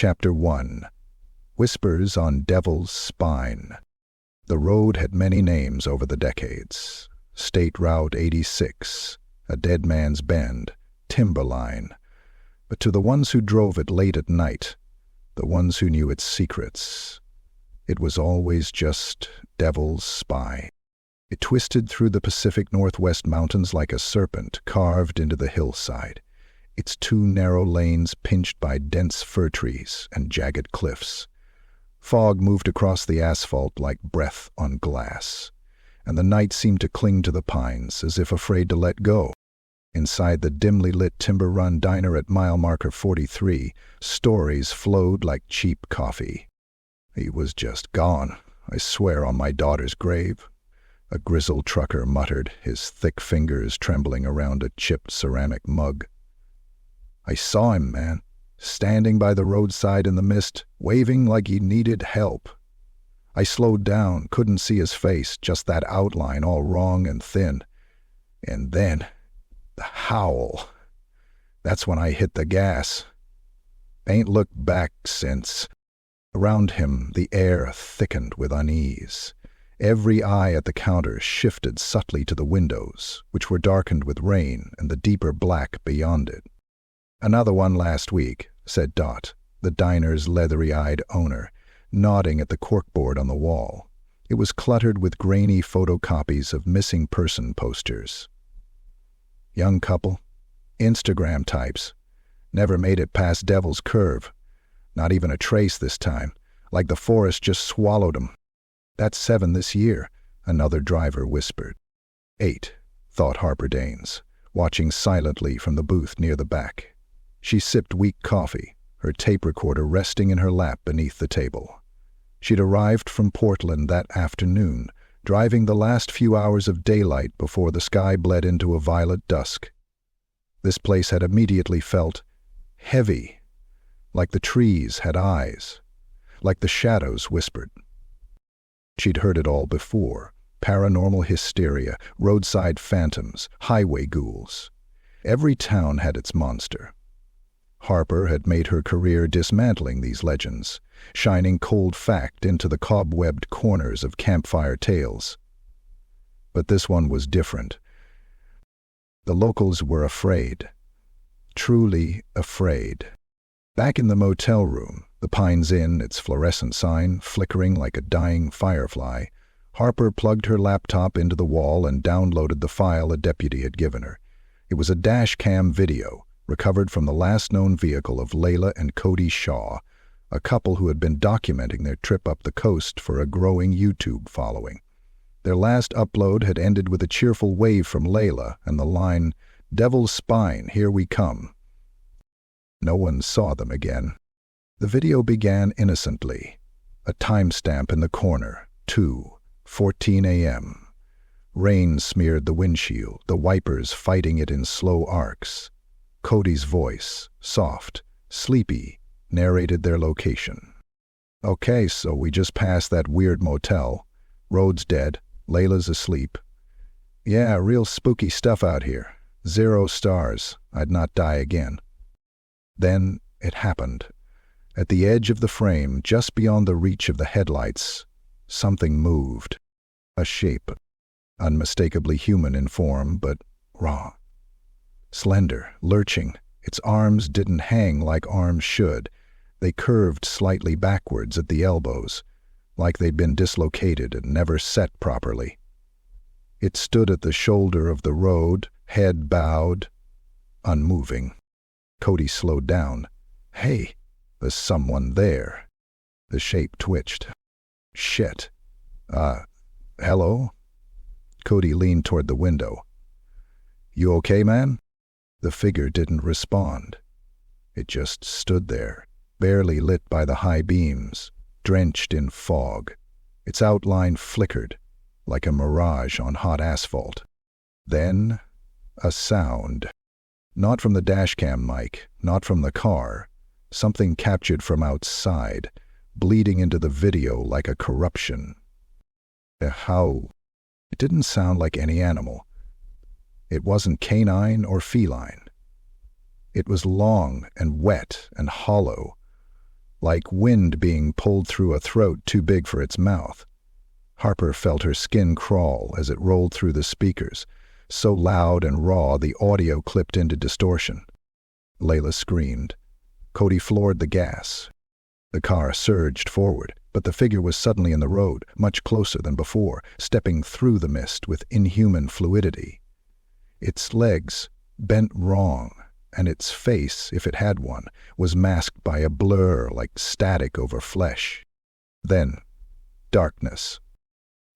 Chapter 1. Whispers on Devil's Spine. The road had many names over the decades. State Route 86, a Dead Man's Bend, Timberline. But to the ones who drove it late at night, the ones who knew its secrets, it was always just Devil's Spine. It twisted through the Pacific Northwest mountains like a serpent carved into the hillside, its two narrow lanes pinched by dense fir trees and jagged cliffs. Fog moved across the asphalt like breath on glass, and the night seemed to cling to the pines as if afraid to let go. Inside the dimly lit Timber Run diner at mile marker 43, stories flowed like cheap coffee. "He was just gone, I swear on my daughter's grave," a grizzled trucker muttered, his thick fingers trembling around a chipped ceramic mug. "I saw him, man, standing by the roadside in the mist, waving like he needed help. I slowed down, couldn't see his face, just that outline all wrong and thin. And then, the howl. That's when I hit the gas. Ain't looked back since." Around him, the air thickened with unease. Every eye at the counter shifted subtly to the windows, which were darkened with rain and the deeper black beyond it. "Another one last week," said Dot, the diner's leathery-eyed owner, nodding at the corkboard on the wall. It was cluttered with grainy photocopies of missing person posters. "Young couple, Instagram types, never made it past Devil's Curve. Not even a trace this time, like the forest just swallowed 'em. That's 7 this year," another driver whispered. 8, thought Harper Daines, watching silently from the booth near the back. She sipped weak coffee, her tape recorder resting in her lap beneath the table. She'd arrived from Portland that afternoon, driving the last few hours of daylight before the sky bled into a violet dusk. This place had immediately felt heavy, like the trees had eyes, like the shadows whispered. She'd heard it all before: paranormal hysteria, roadside phantoms, highway ghouls. Every town had its monster. Harper had made her career dismantling these legends, shining cold fact into the cobwebbed corners of campfire tales. But this one was different. The locals were afraid. Truly afraid. Back in the motel room, the Pines Inn, its fluorescent sign flickering like a dying firefly, Harper plugged her laptop into the wall and downloaded the file a deputy had given her. It was a dash cam video, recovered from the last known vehicle of Layla and Cody Shaw, a couple who had been documenting their trip up the coast for a growing YouTube following. Their last upload had ended with a cheerful wave from Layla and the line, "Devil's Spine, here we come." No one saw them again. The video began innocently. A timestamp in the corner, 2:14 a.m. Rain smeared the windshield, the wipers fighting it in slow arcs. Cody's voice, soft, sleepy, narrated their location. "Okay, so we just passed that weird motel. Road's dead. Layla's asleep. Yeah, real spooky stuff out here. 0 stars. I'd not die again." Then it happened. At the edge of the frame, just beyond the reach of the headlights, something moved. A shape, unmistakably human in form, but raw. Slender, lurching, its arms didn't hang like arms should. They curved slightly backwards at the elbows, like they'd been dislocated and never set properly. It stood at the shoulder of the road, head bowed, unmoving. Cody slowed down. "Hey, there's someone there." The shape twitched. "Shit. Hello?" Cody leaned toward the window. "You okay, man?" The figure didn't respond. It just stood there, barely lit by the high beams, drenched in fog. Its outline flickered, like a mirage on hot asphalt. Then, a sound. Not from the dashcam mic, not from the car. Something captured from outside, bleeding into the video like a corruption. A howl. It didn't sound like any animal. It wasn't canine or feline. It was long and wet and hollow, like wind being pulled through a throat too big for its mouth. Harper felt her skin crawl as it rolled through the speakers, so loud and raw the audio clipped into distortion. Layla screamed. Cody floored the gas. The car surged forward, but the figure was suddenly in the road, much closer than before, stepping through the mist with inhuman fluidity. Its legs bent wrong, and its face, if it had one, was masked by a blur like static over flesh. Then, darkness.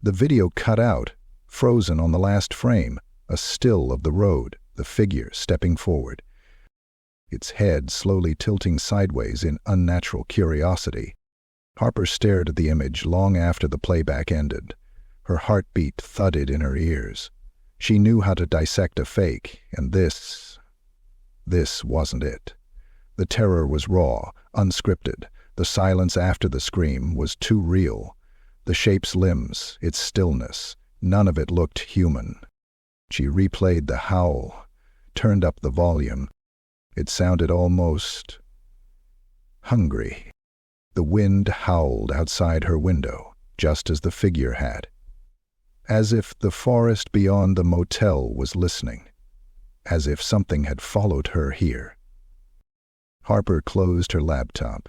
The video cut out, frozen on the last frame, a still of the road, the figure stepping forward. Its head slowly tilting sideways in unnatural curiosity. Harper stared at the image long after the playback ended. Her heartbeat thudded in her ears. She knew how to dissect a fake, and this wasn't it. The terror was raw, unscripted. The silence after the scream was too real. The shape's limbs, its stillness, none of it looked human. She replayed the howl, turned up the volume. It sounded almost hungry. The wind howled outside her window, just as the figure had. As if the forest beyond the motel was listening. As if something had followed her here. Harper closed her laptop,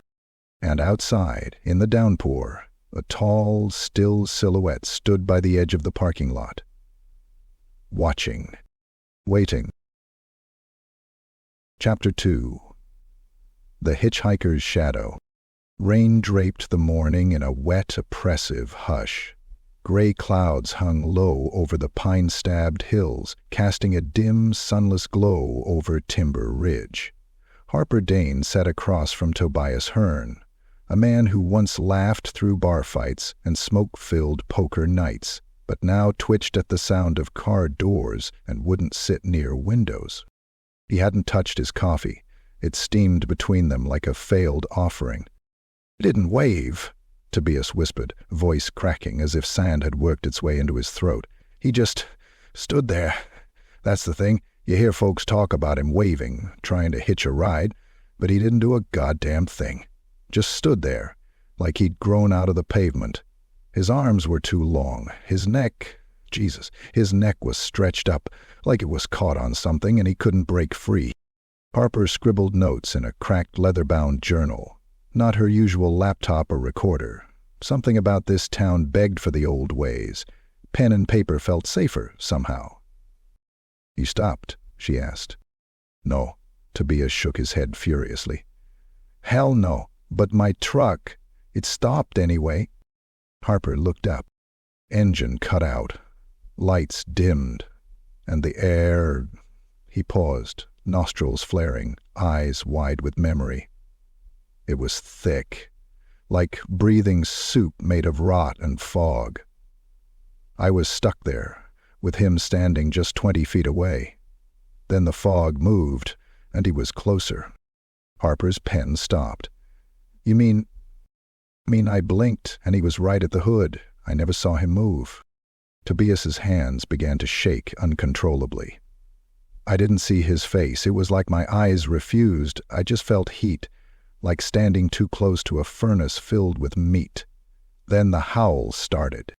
and outside, in the downpour, a tall, still silhouette stood by the edge of the parking lot. Watching. Waiting. Chapter 2. The Hitchhiker's Shadow. Rain draped the morning in a wet, oppressive hush. Gray clouds hung low over the pine-stabbed hills, casting a dim, sunless glow over Timber Ridge. Harper Daines sat across from Tobias Hearn, a man who once laughed through bar fights and smoke-filled poker nights, but now twitched at the sound of car doors and wouldn't sit near windows. He hadn't touched his coffee. It steamed between them like a failed offering. "He didn't wave," Tobias whispered, voice cracking as if sand had worked its way into his throat. "He just stood there. That's the thing. You hear folks talk about him waving, trying to hitch a ride, but he didn't do a goddamn thing. Just stood there, like he'd grown out of the pavement. His arms were too long. His neck was stretched up, like it was caught on something and he couldn't break free." Harper scribbled notes in a cracked leather-bound journal. Not her usual laptop or recorder. Something about this town begged for the old ways. Pen and paper felt safer, somehow. "You stopped?" she asked. "No." Tobias shook his head furiously. "Hell no. But my truck, it stopped anyway." Harper looked up. Engine cut out. Lights dimmed. And the air... He paused, nostrils flaring, eyes wide with memory. It was thick, like breathing soup made of rot and fog. I was stuck there, with him standing just 20 feet away. Then the fog moved, and he was closer. Harper's pen stopped. "You mean I blinked, and he was right at the hood. I never saw him move." Tobias's hands began to shake uncontrollably. I didn't see his face. It was like my eyes refused. I just felt heat, like standing too close to a furnace filled with meat. Then the howl started.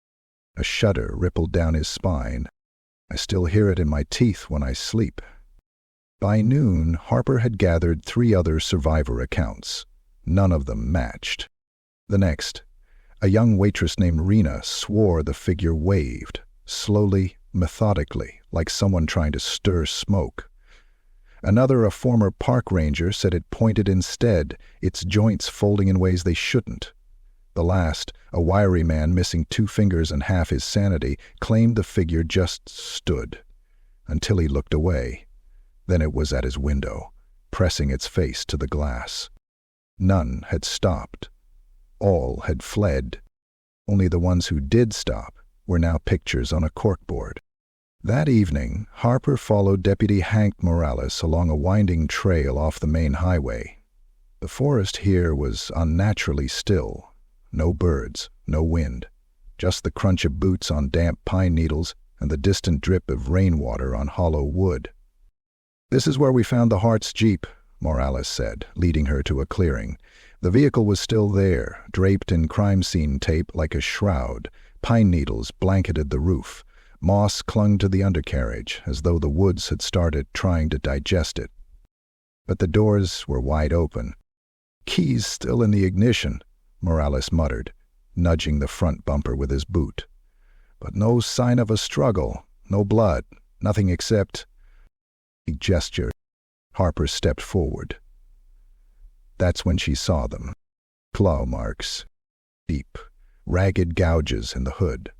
A shudder rippled down his spine. I still hear it in my teeth when I sleep. By noon, Harper had gathered 3 other survivor accounts. None of them matched. The next, a young waitress named Rena swore the figure waved, slowly, methodically, like someone trying to stir smoke. Another, a former park ranger, said it pointed instead, its joints folding in ways they shouldn't. The last, a wiry man missing 2 fingers and half his sanity, claimed the figure just stood, until he looked away. Then it was at his window, pressing its face to the glass. None had stopped. All had fled. Only the ones who did stop were now pictures on a corkboard. That evening, Harper followed Deputy Hank Morales along a winding trail off the main highway. The forest here was unnaturally still. No birds, no wind. Just the crunch of boots on damp pine needles and the distant drip of rainwater on hollow wood. "This is where we found the Hart's Jeep," Morales said, leading her to a clearing. The vehicle was still there, draped in crime scene tape like a shroud. Pine needles blanketed the roof. Moss clung to the undercarriage, as though the woods had started trying to digest it. But the doors were wide open. "Keys still in the ignition," Morales muttered, nudging the front bumper with his boot. But no sign of a struggle, no blood, nothing except... He gestured. Harper stepped forward. That's when she saw them. Claw marks. Deep, ragged gouges in the hood.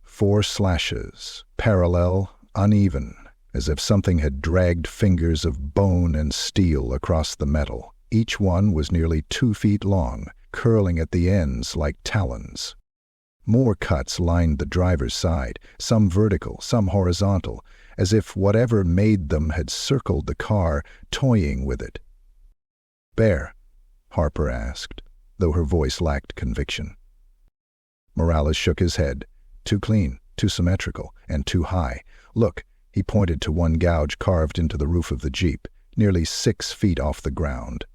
4 slashes, parallel, uneven, as if something had dragged fingers of bone and steel across the metal. Each one was nearly 2 feet long, curling at the ends like talons. More cuts lined the driver's side, some vertical, some horizontal, as if whatever made them had circled the car, toying with it. "Bear?" Harper asked, though her voice lacked conviction. Morales shook his head. "Too clean, too symmetrical, and too high. Look," he pointed to one gouge carved into the roof of the Jeep, nearly 6 feet off the ground.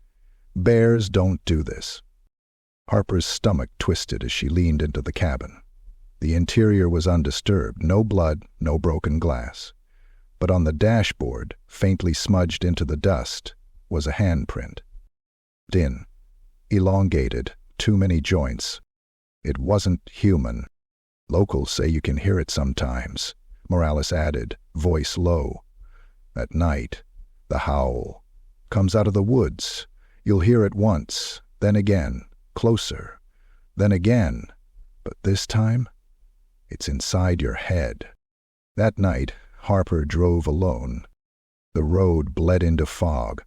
"Bears don't do this." Harper's stomach twisted as she leaned into the cabin. The interior was undisturbed, no blood, no broken glass. But on the dashboard, faintly smudged into the dust, was a handprint. Thin, elongated, too many joints. It wasn't human. "Locals say you can hear it sometimes," Morales added, voice low. "At night, the howl comes out of the woods. You'll hear it once, then again, closer, then again, but this time, it's inside your head." That night, Harper drove alone. The road bled into fog.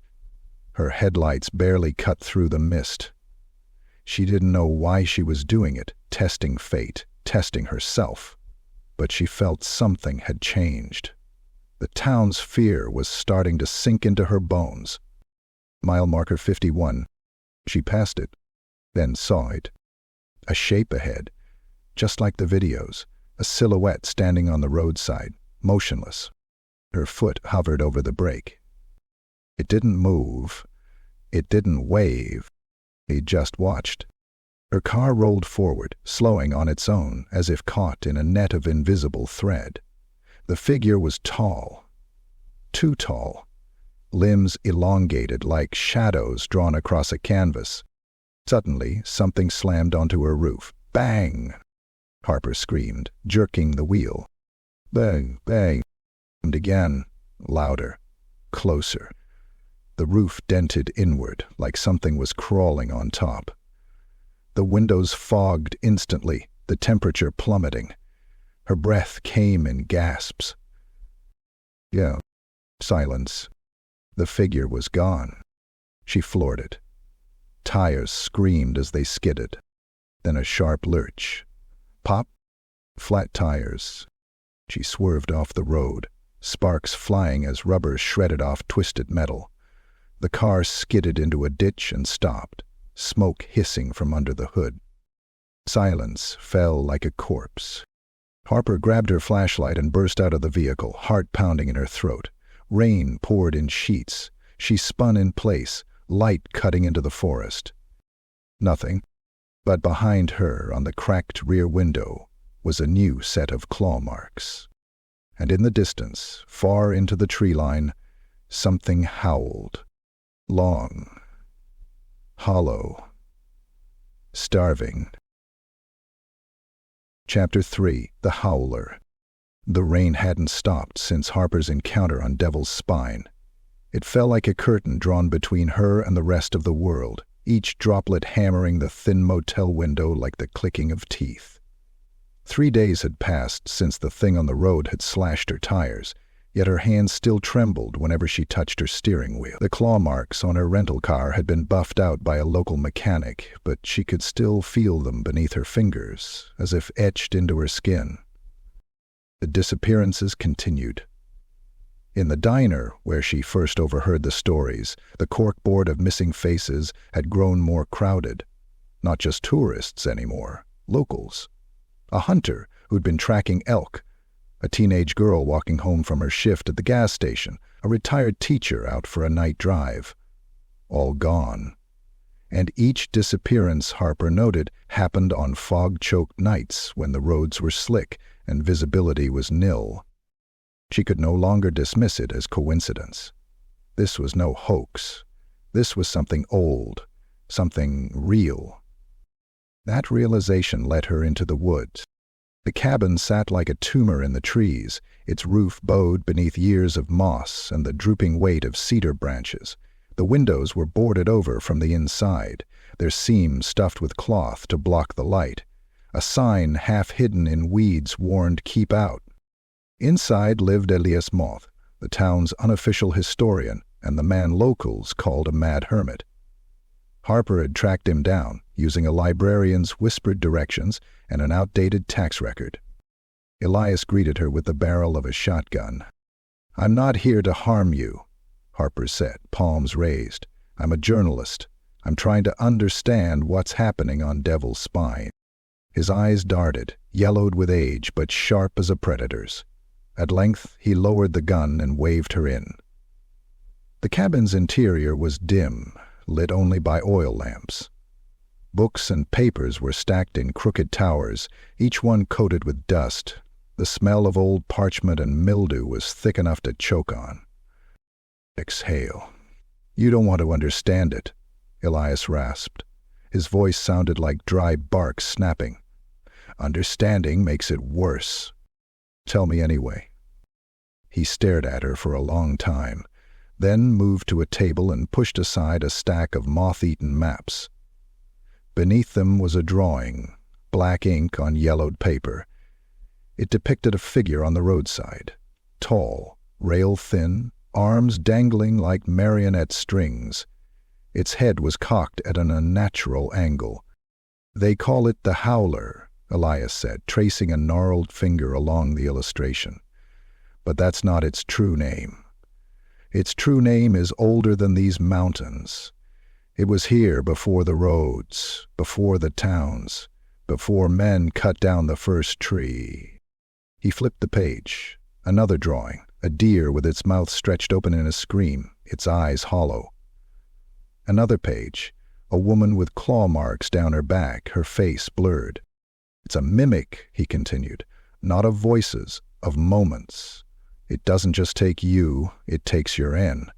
Her headlights barely cut through the mist. She didn't know why she was doing it, testing fate, testing herself. But she felt something had changed. The town's fear was starting to sink into her bones. Mile marker 51. She passed it, then saw it. A shape ahead, just like the videos, a silhouette standing on the roadside, motionless. Her foot hovered over the brake. It didn't move. It didn't wave. He just watched. Her car rolled forward, slowing on its own, as if caught in a net of invisible thread. The figure was tall. Too tall. Limbs elongated like shadows drawn across a canvas. Suddenly, something slammed onto her roof. "Bang!" Harper screamed, jerking the wheel. "Bang, bang!" And again, louder, closer. The roof dented inward, like something was crawling on top. The windows fogged instantly, the temperature plummeting. Her breath came in gasps. Yeah. Silence. The figure was gone. She floored it. Tires screamed as they skidded. Then a sharp lurch. Pop. Flat tires. She swerved off the road, sparks flying as rubber shredded off twisted metal. The car skidded into a ditch and stopped, smoke hissing from under the hood. Silence fell like a corpse. Harper grabbed her flashlight and burst out of the vehicle, heart pounding in her throat. Rain poured in sheets. She spun in place, light cutting into the forest. Nothing. But behind her, on the cracked rear window, was a new set of claw marks. And in the distance, far into the tree line, something howled. Long. Hollow. Starving. Chapter 3. The Howler. The rain hadn't stopped since Harper's encounter on Devil's Spine. It fell like a curtain drawn between her and the rest of the world, each droplet hammering the thin motel window like the clicking of teeth. 3 days had passed since the thing on the road had slashed her tires, yet her hands still trembled whenever she touched her steering wheel. The claw marks on her rental car had been buffed out by a local mechanic, but she could still feel them beneath her fingers, as if etched into her skin. The disappearances continued. In the diner, where she first overheard the stories, the corkboard of missing faces had grown more crowded. Not just tourists anymore, locals. A hunter who'd been tracking elk, a teenage girl walking home from her shift at the gas station, a retired teacher out for a night drive. All gone. and each disappearance, Harper noted, happened on fog-choked nights when the roads were slick and visibility was nil. She could no longer dismiss it as coincidence. This was no hoax. This was something old, something real. That realization led her into the woods. The cabin sat like a tumor in the trees, its roof bowed beneath years of moss and the drooping weight of cedar branches. The windows were boarded over from the inside, their seams stuffed with cloth to block the light. A sign half hidden in weeds warned, "Keep out." Inside lived Elias Moth, the town's unofficial historian and the man locals called a mad hermit. Harper had tracked him down, using a librarian's whispered directions and an outdated tax record. Elias greeted her with the barrel of a shotgun. "I'm not here to harm you," Harper said, palms raised. "I'm a journalist. I'm trying to understand what's happening on Devil's Spine." His eyes darted, yellowed with age but sharp as a predator's. At length he lowered the gun and waved her in. The cabin's interior was dim, lit only by oil lamps. Books and papers were stacked in crooked towers, each one coated with dust. The smell of old parchment and mildew was thick enough to choke on. "Exhale. You don't want to understand it," Elias rasped. His voice sounded like dry bark snapping. "Understanding makes it worse. Tell me anyway." He stared at her for a long time, then moved to a table and pushed aside a stack of moth-eaten maps. Beneath them was a drawing, black ink on yellowed paper. It depicted a figure on the roadside, tall, rail-thin, arms dangling like marionette strings. Its head was cocked at an unnatural angle. "They call it the Howler," Elias said, tracing a gnarled finger along the illustration. "But that's not its true name. Its true name is older than these mountains. It was here before the roads, before the towns, before men cut down the first tree." He flipped the page. Another drawing, a deer with its mouth stretched open in a scream, its eyes hollow. Another page, a woman with claw marks down her back, her face blurred. "It's a mimic," he continued, "not of voices, of moments. It doesn't just take you, it takes your N.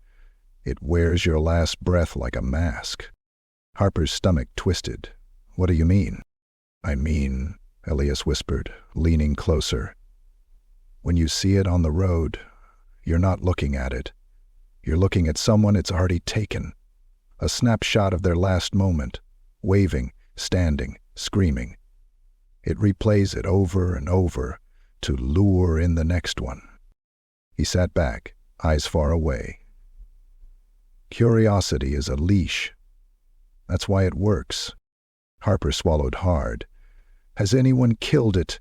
It wears your last breath like a mask." Harper's stomach twisted. "What do you mean?" "I mean," Elias whispered, leaning closer, "when you see it on the road, you're not looking at it. You're looking at someone it's already taken. A snapshot of their last moment, waving, standing, screaming. It replays it over and over to lure in the next one." He sat back, eyes far away. "Curiosity is a leash. That's why it works." Harper swallowed hard. "Has anyone killed it?"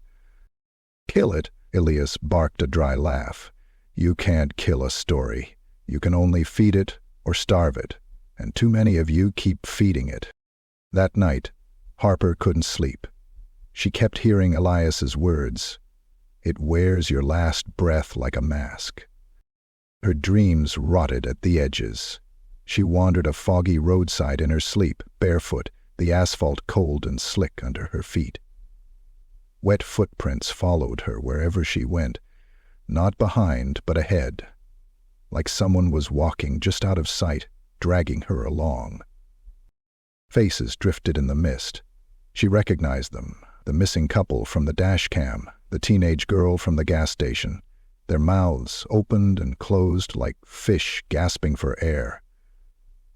"Kill it?" Elias barked a dry laugh. "You can't kill a story. You can only feed it or starve it, and too many of you keep feeding it." That night, Harper couldn't sleep. She kept hearing Elias's words. "It wears your last breath like a mask." Her dreams rotted at the edges. She wandered a foggy roadside in her sleep, barefoot, the asphalt cold and slick under her feet. Wet footprints followed her wherever she went, not behind but ahead, like someone was walking just out of sight, dragging her along. Faces drifted in the mist. She recognized them, the missing couple from the dash cam, the teenage girl from the gas station. Their mouths opened and closed like fish gasping for air.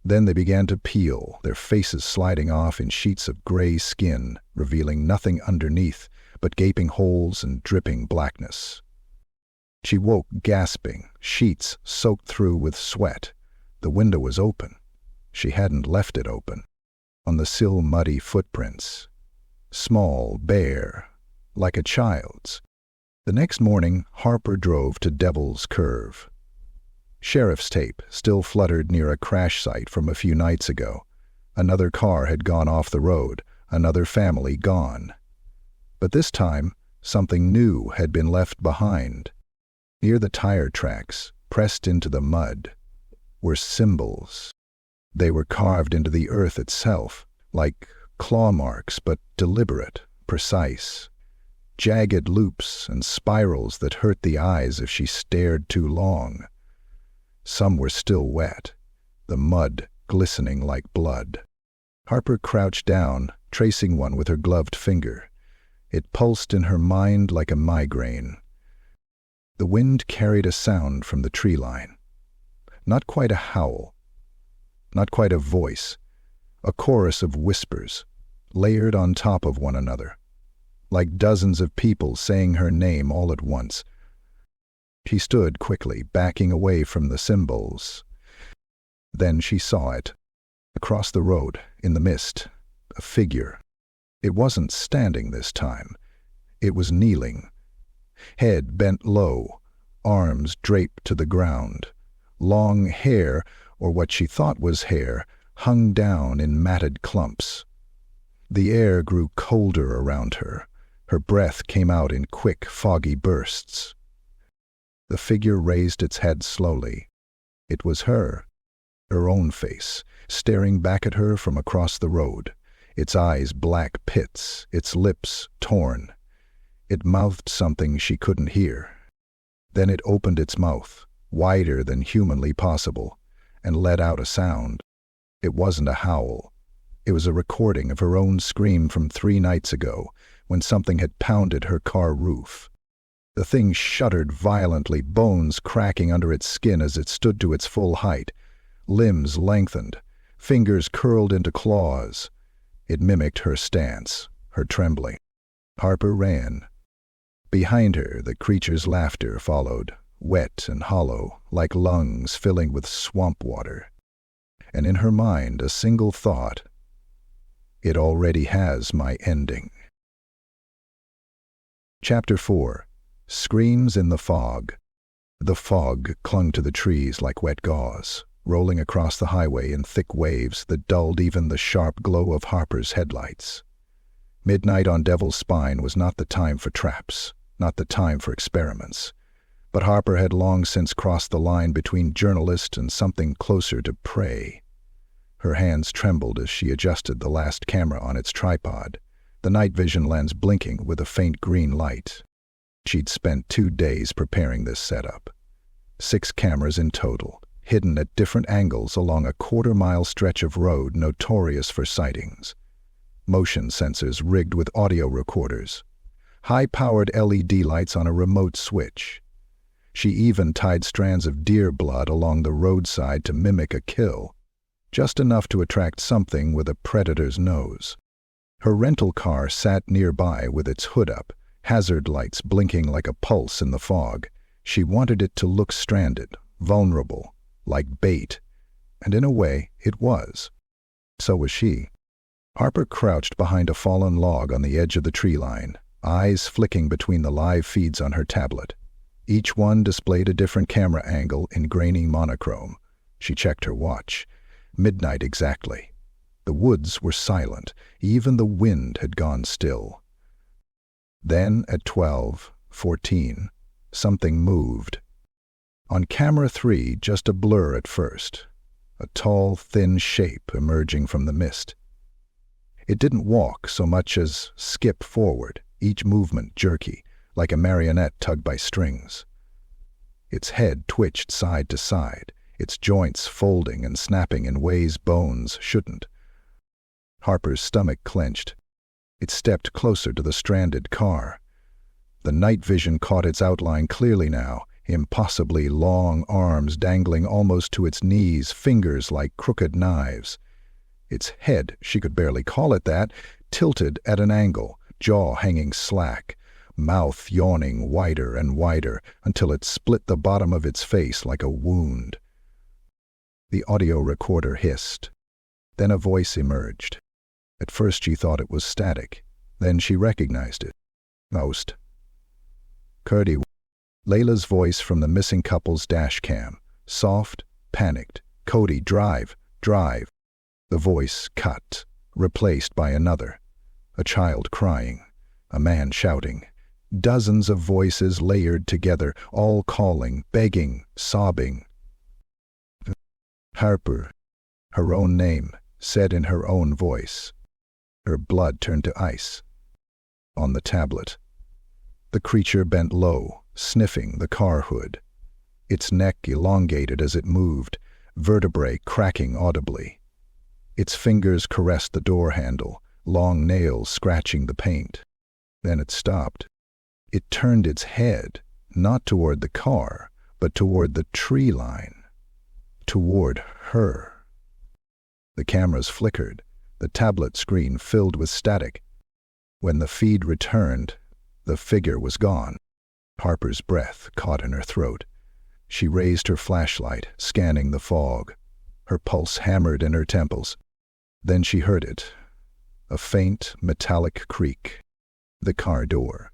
Then they began to peel, their faces sliding off in sheets of gray skin, revealing nothing underneath but gaping holes and dripping blackness. She woke gasping, sheets soaked through with sweat. The window was open. She hadn't left it open. On the sill, muddy footprints. Small, bare, like a child's. The next morning, Harper drove to Devil's Curve. Sheriff's tape still fluttered near a crash site from a few nights ago. Another car had gone off the road, another family gone. But this time, something new had been left behind. Near the tire tracks, pressed into the mud, were symbols. They were carved into the earth itself, like claw marks, but deliberate, precise. Jagged loops and spirals that hurt the eyes if she stared too long. Some were still wet, the mud glistening like blood. Harper crouched down, tracing one with her gloved finger. It pulsed in her mind like a migraine. The wind carried a sound from the tree line. Not quite a howl, not quite a voice, a chorus of whispers, layered on top of one another, like dozens of people saying her name all at once. She stood quickly, backing away from the symbols. Then she saw it. Across the road, in the mist, a figure. It wasn't standing this time. It was kneeling. Head bent low, arms draped to the ground. Long hair, or what she thought was hair, hung down in matted clumps. The air grew colder around her. Her breath came out in quick, foggy bursts. The figure raised its head slowly. It was her own face, staring back at her from across the road, its eyes black pits, its lips torn. It mouthed something she couldn't hear. Then it opened its mouth, wider than humanly possible, and let out a sound. It wasn't a howl. It was a recording of her own scream from 3 nights ago, when something had pounded her car roof. The thing shuddered violently, bones cracking under its skin as it stood to its full height. Limbs lengthened, fingers curled into claws. It mimicked her stance, her trembling. Harper ran. Behind her, the creature's laughter followed, wet and hollow, like lungs filling with swamp water. And in her mind, a single thought: it already has my ending. Chapter 4. Screams in the Fog. The fog clung to the trees like wet gauze, rolling across the highway in thick waves that dulled even the sharp glow of Harper's headlights. Midnight on Devil's Spine was not the time for traps, not the time for experiments. But Harper had long since crossed the line between journalist and something closer to prey. Her hands trembled as she adjusted the last camera on its tripod, the night vision lens blinking with a faint green light. She'd spent 2 days preparing this setup. 6 cameras in total, hidden at different angles along a quarter-mile stretch of road notorious for sightings. Motion sensors rigged with audio recorders. High-powered LED lights on a remote switch. She even tied strands of deer blood along the roadside to mimic a kill, just enough to attract something with a predator's nose. Her rental car sat nearby with its hood up, hazard lights blinking like a pulse in the fog. She wanted it to look stranded, vulnerable, like bait, and in a way it was. So was she. Harper crouched behind a fallen log on the edge of the tree line, eyes flicking between the live feeds on her tablet. Each one displayed a different camera angle in grainy monochrome. She checked her watch. Midnight exactly. The woods were silent. Even the wind had gone still. Then, at 12:14, something moved. On camera 3, just a blur at first. A tall, thin shape emerging from the mist. It didn't walk so much as skip forward, each movement jerky, like a marionette tugged by strings. Its head twitched side to side, its joints folding and snapping in ways bones shouldn't. Harper's stomach clenched. It stepped closer to the stranded car. The night vision caught its outline clearly now, impossibly long arms dangling almost to its knees, fingers like crooked knives. Its head, she could barely call it that, tilted at an angle, jaw hanging slack, mouth yawning wider and wider until it split the bottom of its face like a wound. The audio recorder hissed. Then a voice emerged. At first she thought it was static. Then she recognized it. Most. Curdy. Layla's voice from the missing couple's dash cam. Soft, panicked. Cody, drive, drive. The voice cut, replaced by another. A child crying. A man shouting. Dozens of voices layered together, all calling, begging, sobbing. Harper. Her own name, said in her own voice. Her blood turned to ice. On the tablet. The creature bent low, sniffing the car hood. Its neck elongated as it moved, vertebrae cracking audibly. Its fingers caressed the door handle, long nails scratching the paint. Then it stopped. It turned its head, not toward the car, but toward the tree line. Toward her. The cameras flickered, the tablet screen filled with static. When the feed returned, the figure was gone. Harper's breath caught in her throat. She raised her flashlight, scanning the fog. Her pulse hammered in her temples. Then she heard it. A faint, metallic creak. The car door.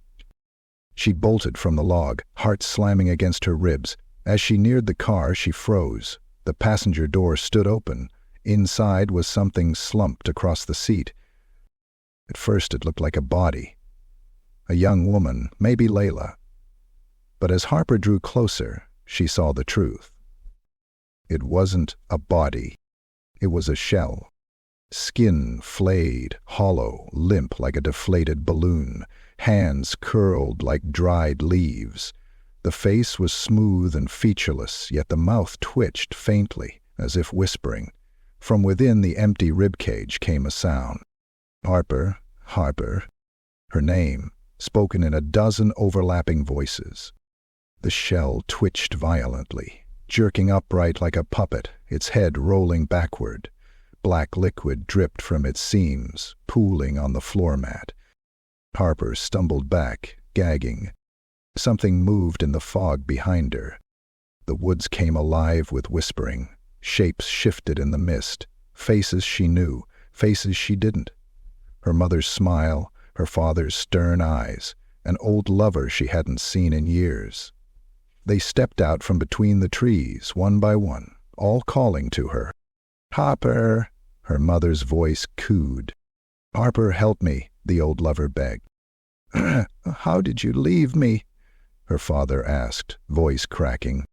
She bolted from the log, heart slamming against her ribs. As she neared the car, she froze. The passenger door stood open. Inside was something slumped across the seat. At first it looked like a body. A young woman, maybe Layla. But as Harper drew closer, she saw the truth. It wasn't a body. It was a shell. Skin flayed, hollow, limp like a deflated balloon. Hands curled like dried leaves. The face was smooth and featureless, yet the mouth twitched faintly, as if whispering. From within the empty ribcage came a sound. Harper, Harper. Her name, spoken in a dozen overlapping voices. The shell twitched violently, jerking upright like a puppet, its head rolling backward. Black liquid dripped from its seams, pooling on the floor mat. Harper stumbled back, gagging. Something moved in the fog behind her. The woods came alive with whispering. Shapes shifted in the mist. Faces she knew, faces she didn't. Her mother's smile, her father's stern eyes, an old lover she hadn't seen in years. They stepped out from between the trees, one by one, all calling to her. "Harper!" Her mother's voice cooed. "Harper, help me," the old lover begged. "How did you leave me?" her father asked, voice cracking.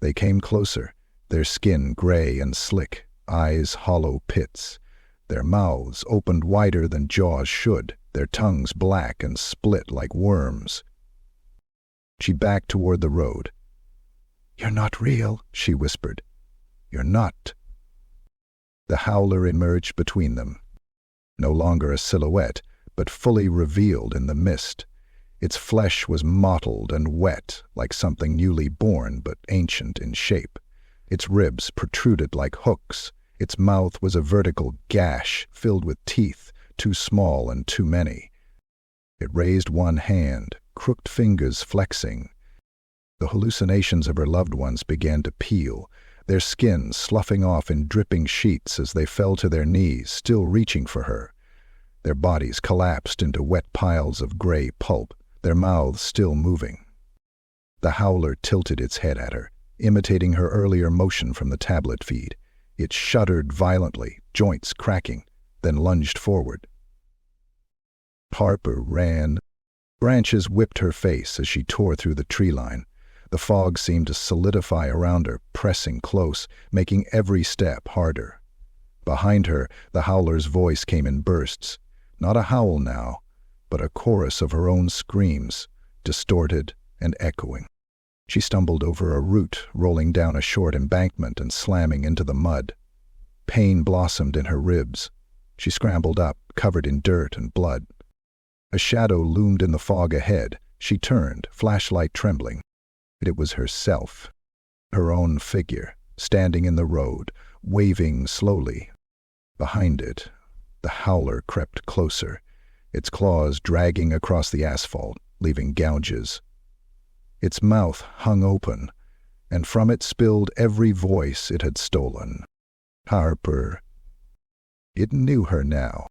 They came closer, their skin gray and slick, eyes hollow pits. Their mouths opened wider than jaws should, their tongues black and split like worms. She backed toward the road. "You're not real," she whispered. "You're not." The howler emerged between them. No longer a silhouette, but fully revealed in the mist. Its flesh was mottled and wet, like something newly born but ancient in shape. Its ribs protruded like hooks. Its mouth was a vertical gash filled with teeth, too small and too many. It raised one hand, crooked fingers flexing. The hallucinations of her loved ones began to peel, their skin sloughing off in dripping sheets as they fell to their knees, still reaching for her. Their bodies collapsed into wet piles of gray pulp, their mouths still moving. The howler tilted its head at her, imitating her earlier motion from the tablet feed. It shuddered violently, joints cracking, then lunged forward. Harper ran. Branches whipped her face as she tore through the tree line. The fog seemed to solidify around her, pressing close, making every step harder. Behind her, the howler's voice came in bursts. Not a howl now, but a chorus of her own screams, distorted and echoing. She stumbled over a root, rolling down a short embankment and slamming into the mud. Pain blossomed in her ribs. She scrambled up, covered in dirt and blood. A shadow loomed in the fog ahead. She turned, flashlight trembling. It was herself, her own figure, standing in the road, waving slowly. Behind it, the howler crept closer, its claws dragging across the asphalt, leaving gouges. Its mouth hung open, and from it spilled every voice it had stolen. Harper. It knew her now.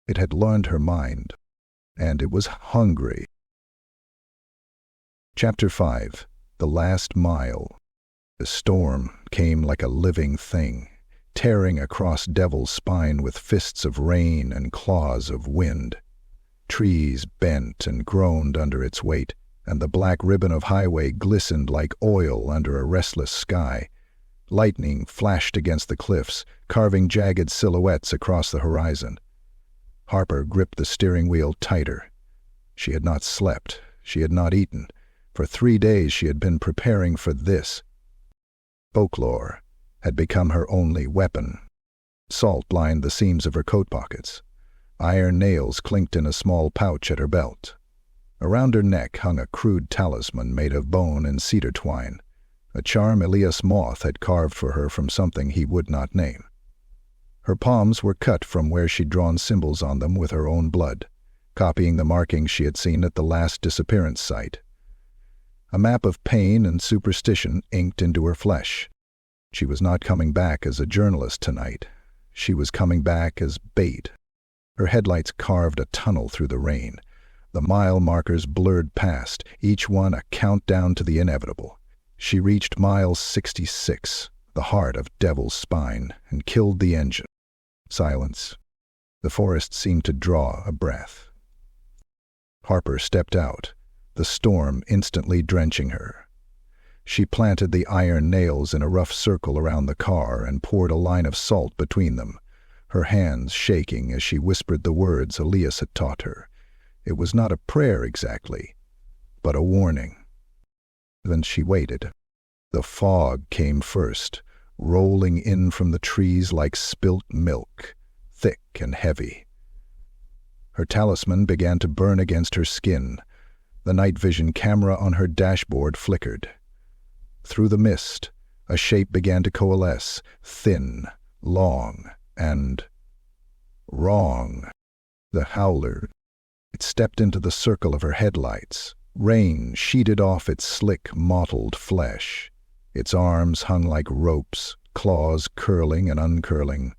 It had learned her mind, and it was hungry. Chapter 5. The Last Mile. The storm came like a living thing, tearing across Devil's Spine with fists of rain and claws of wind. Trees bent and groaned under its weight, and the black ribbon of highway glistened like oil under a restless sky. Lightning flashed against the cliffs, carving jagged silhouettes across the horizon. Harper gripped the steering wheel tighter. She had not slept. She had not eaten. For 3 days she had been preparing for this. Folklore had become her only weapon. Salt lined the seams of her coat pockets. Iron nails clinked in a small pouch at her belt. Around her neck hung a crude talisman made of bone and cedar twine, a charm Elias Moth had carved for her from something he would not name. Her palms were cut from where she'd drawn symbols on them with her own blood, copying the markings she had seen at the last disappearance site. A map of pain and superstition inked into her flesh. She was not coming back as a journalist tonight. She was coming back as bait. Her headlights carved a tunnel through the rain. The mile markers blurred past, each one a countdown to the inevitable. She reached mile 66, the heart of Devil's Spine, and killed the engine. Silence. The forest seemed to draw a breath. Harper stepped out, the storm instantly drenching her. She planted the iron nails in a rough circle around the car and poured a line of salt between them, her hands shaking as she whispered the words Elias had taught her. It was not a prayer exactly, but a warning. Then she waited. The fog came first, rolling in from the trees like spilt milk, thick and heavy. Her talisman began to burn against her skin. The night vision camera on her dashboard flickered. Through the mist, a shape began to coalesce, thin, long, and wrong. The Howler. It stepped into the circle of her headlights. Rain sheeted off its slick, mottled flesh. Its arms hung like ropes, claws curling and uncurling.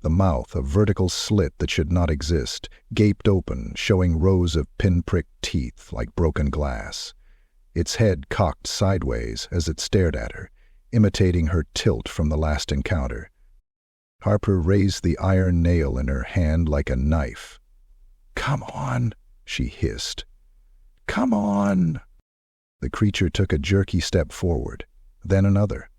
The mouth, a vertical slit that should not exist, gaped open, showing rows of pinpricked teeth like broken glass. Its head cocked sideways as it stared at her, imitating her tilt from the last encounter. Harper raised the iron nail in her hand like a knife. "Come on," she hissed. "Come on!" The creature took a jerky step forward, then another.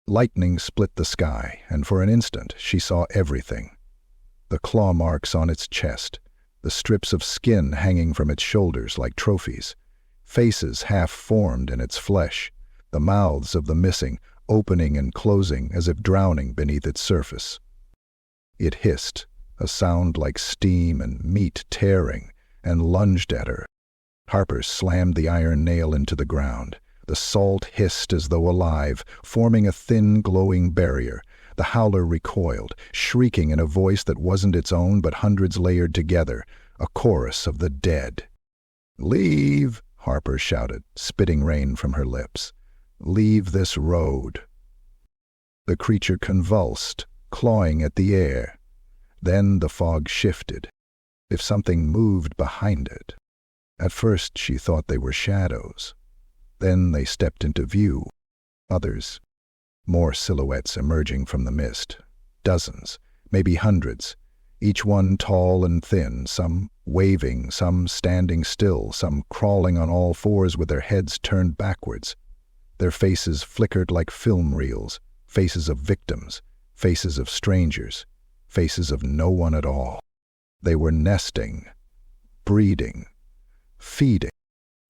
Lightning split the sky, and for an instant she saw everything. The claw marks on its chest, the strips of skin hanging from its shoulders like trophies, faces half-formed in its flesh, the mouths of the missing opening and closing as if drowning beneath its surface. It hissed, a sound like steam and meat tearing, and lunged at her. Harper slammed the iron nail into the ground. The salt hissed as though alive, forming a thin, glowing barrier. The Howler recoiled, shrieking in a voice that wasn't its own but hundreds layered together, a chorus of the dead. "Leave!" Harper shouted, spitting rain from her lips. "Leave this road." The creature convulsed, clawing at the air. Then the fog shifted, if something moved behind it. At first she thought they were shadows. Then they stepped into view. Others. More silhouettes emerging from the mist. Dozens, maybe hundreds. Each one tall and thin, some waving, some standing still, some crawling on all fours with their heads turned backwards. Their faces flickered like film reels, faces of victims, faces of strangers, faces of no one at all. They were nesting, breeding, feeding.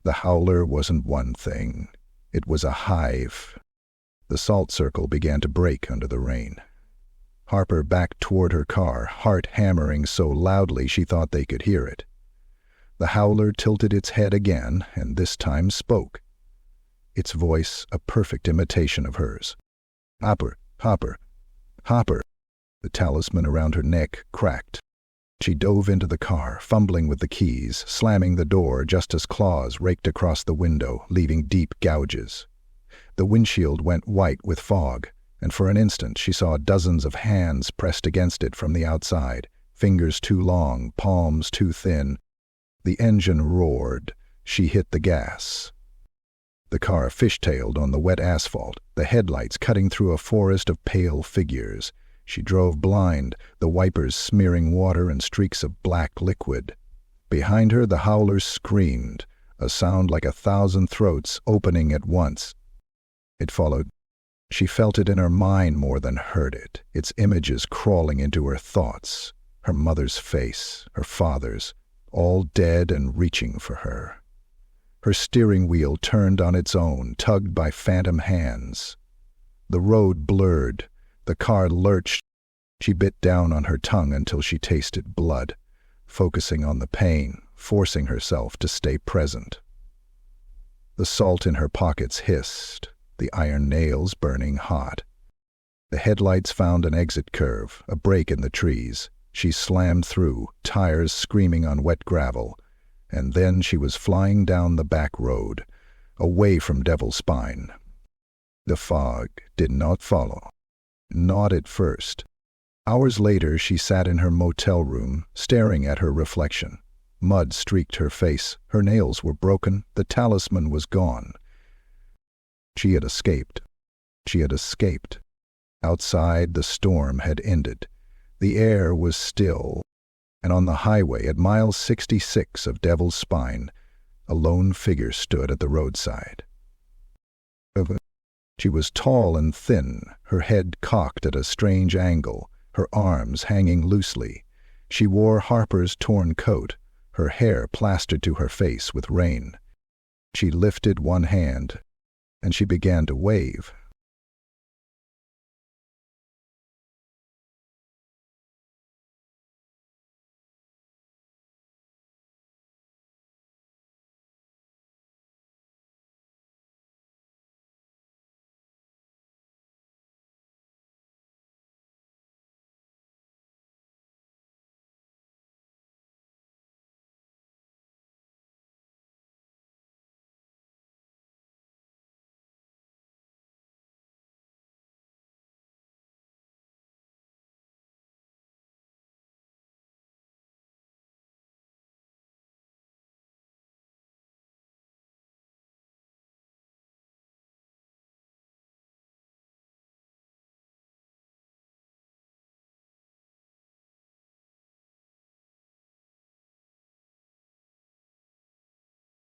The Howler wasn't one thing. It was a hive. The salt circle began to break under the rain. Harper backed toward her car, heart hammering so loudly she thought they could hear it. The Howler tilted its head again, and this time spoke. Its voice a perfect imitation of hers. "Harper, Harper, Harper." The talisman around her neck cracked. She dove into the car, fumbling with the keys, slamming the door just as claws raked across the window, leaving deep gouges. The windshield went white with fog, and for an instant she saw dozens of hands pressed against it from the outside, fingers too long, palms too thin. The engine roared. She hit the gas. The car fishtailed on the wet asphalt, the headlights cutting through a forest of pale figures. She drove blind, the wipers smearing water and streaks of black liquid. Behind her the Howler screamed, a sound like 1,000 throats opening at once. It followed She felt it in her mind more than heard it, its images crawling into her thoughts, her mother's face, her father's, all dead and reaching for her. Her steering wheel turned on its own, tugged by phantom hands. The road blurred, the car lurched. She bit down on her tongue until she tasted blood, focusing on the pain, forcing herself to stay present. The salt in her pockets hissed, the iron nails burning hot. The headlights found an exit curve, a break in the trees. She slammed through, tires screaming on wet gravel, and then she was flying down the back road, away from Devil's Spine. The fog did not follow. Not at first. Hours later, she sat in her motel room, staring at her reflection. Mud streaked her face, her nails were broken, the talisman was gone. She had escaped. She had escaped. Outside, the storm had ended. The air was still, and on the highway at mile 66 of Devil's Spine, a lone figure stood at the roadside. She was tall and thin, her head cocked at a strange angle, her arms hanging loosely. She wore Harper's torn coat, her hair plastered to her face with rain. She lifted one hand, and she began to wave.